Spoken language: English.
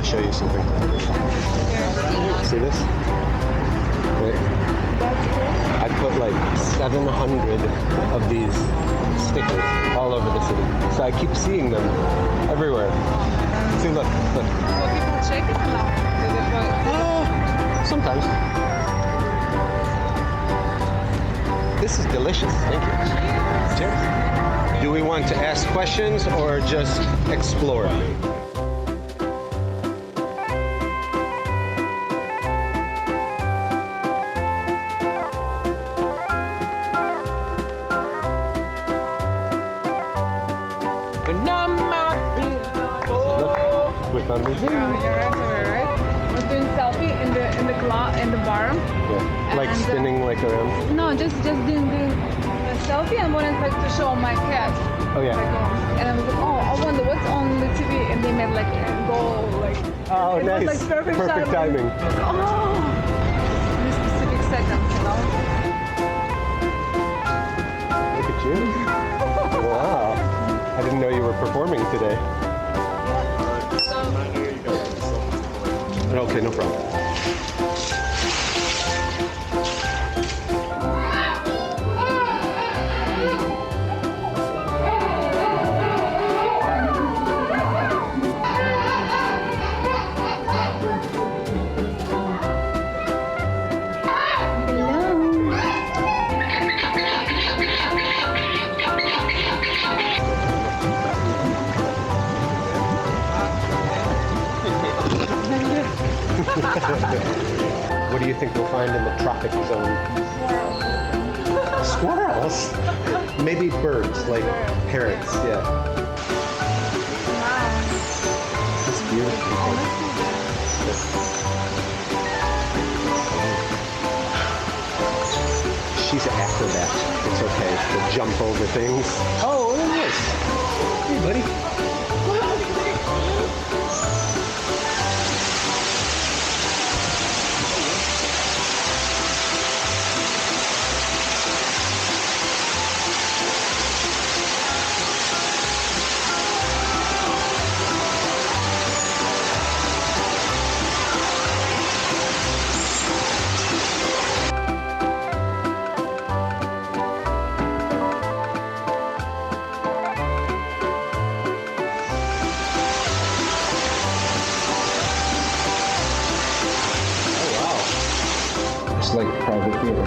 show you something. See this? Wait. I put like 700 of these stickers all over the city. So I keep seeing them everywhere. See, look. So people check it now? Sometimes. This is delicious. Thank you. Cheers. Do we want to ask questions or just explore? Click on this. You're everywhere, right? We're doing selfie in the bar. Yeah. Like And, spinning like around. No, just doing the selfie and wanted like to show my cat. Oh yeah. Like, and I was like, oh, I wonder what's on the TV, and they made like a goal, like. Oh, it nice. was, like, perfect shot of, timing. like, oh, in specific seconds, you know. Look at you. Wow. I didn't know you were performing today. Okay, no problem. What do you think we'll find in the tropic zone? Squirrels? Maybe birds, like parrots, yeah. Wow. It's beautiful. She's an acrobat. It's okay to jump over things. Oh, look at this. Hey, buddy. It's like private theater.